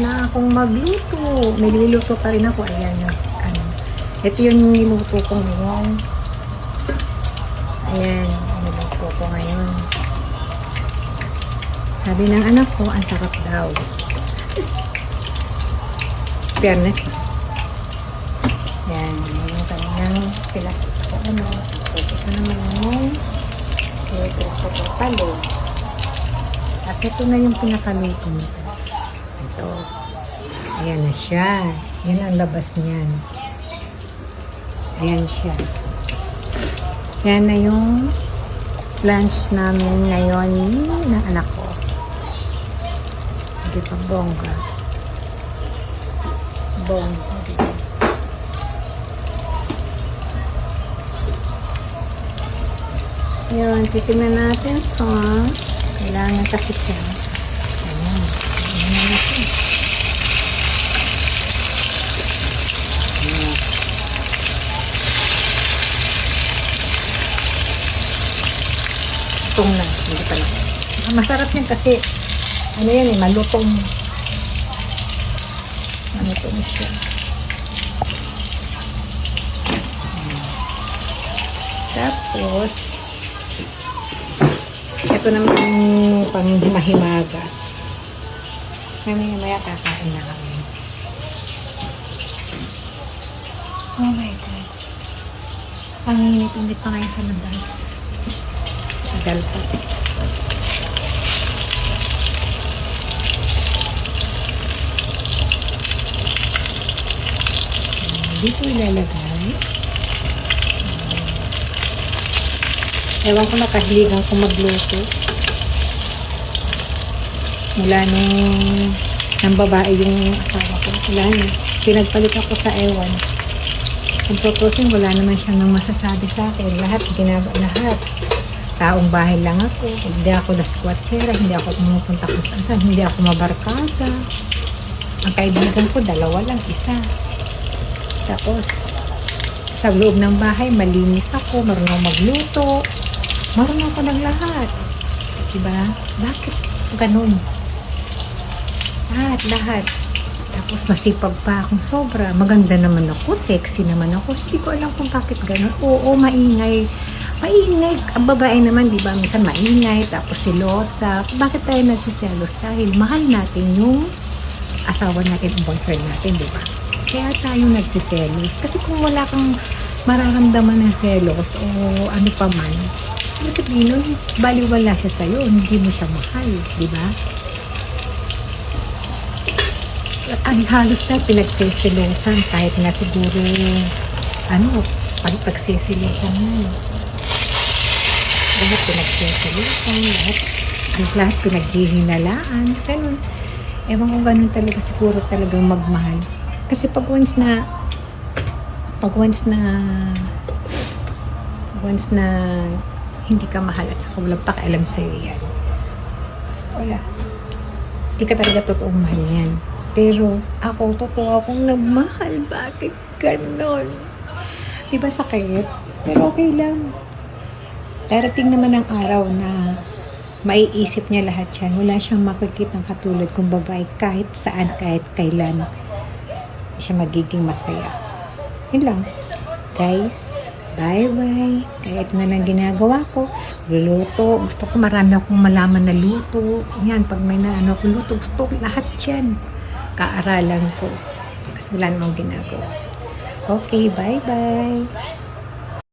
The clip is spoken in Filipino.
na akong magluto. May niluto pa rin ako. Ayan yung ano. Ito yung niluto ko ngayon. Ayan, niluto ko ngayon. Sabi ng anak ko, ang sarap daw. Fairness. Ayan, yung kanyang pilakit ko. Ano? Tapos ito naman yung niluto ko palo. At ito na yung pinakaluto nito. Ito. Ayan na siya. Yan ang labas niyan. Ayan siya. Yan na yung lunch namin ngayon ng anak ko. Hindi pa bongga. Bongga. Yun, titignan natin ito. Kailangan kasi siya. Ayan. Ayan na siya. Ayan. Itong na. Hindi pala. Masarap yan kasi ano yan eh, malutong. Malutong siya. Ayan. Tapos ito naman yung panghimahimagas. Maya kakain na kami. Oh my God. Ang init-init pa ngayon sa labas. Tagal pa. Dito ilalagay. Ewan ko nakahiligan kung magluto. Mula nung babae yung asawa ko. Wala na. Pinagpalit ako sa ewan. Kung tutusin, wala naman siyang nang masasabi sa akin. Lahat, lahat. Taong bahay lang ako. Hindi ako lasquatsera. Hindi ako pumupunta kung saan. Hindi ako mabarkada. Ang kaibigan ko, dalawa lang, isa. Tapos, sa loob ng bahay, malinis ako. Marunong magluto. Marunong ako ng lahat. Diba? Bakit ganun? Lahat. Tapos masipag pa akong sobra. Maganda naman ako. Sexy naman ako. Hindi ko alam kung bakit ganun. Oo, maingay. Maingay. Ang babae naman, diba? Minsan maingay. Tapos silosa. Bakit tayo nagsiselos? Dahil mahal natin yung asawa natin, ang boyfriend natin, diba? Kaya tayo nagsiselos. Kasi kung wala kang mararamdaman ng selos o ano pa man, ibig sabihin nun, baliwala siya sa'yo, hindi mo siya mahal, di ba? Ang halos na pinagsisilusan kahit na siguro, pagsisilusan mo. Lahat pinagsisilusan, lahat pinaghihinalaan, ganun. Ewan ko ganun talaga siguro talagang magmahal. Kasi pag once na hindi ka mahal at saka walang pakialam sa'yo yan. Wala. Hindi ka talaga totoong mahal yan. Pero ako, totoo akong nagmahal. Bakit ganon? Diba sakit? Pero okay lang. Darating naman ang araw na maiisip niya lahat yan. Wala siyang makikitang katulad kung babae kahit saan, kahit kailan siya magiging masaya. Yun lang. Guys, bye-bye. Kaya ito na lang ginagawa ko. Luluto. Gusto ko marami akong malaman na luto. Yan, pag may naano ako luto, gusto ko lahat yan. Kaaralan ko. Kasi wala namang ginagawa. Okay, bye-bye.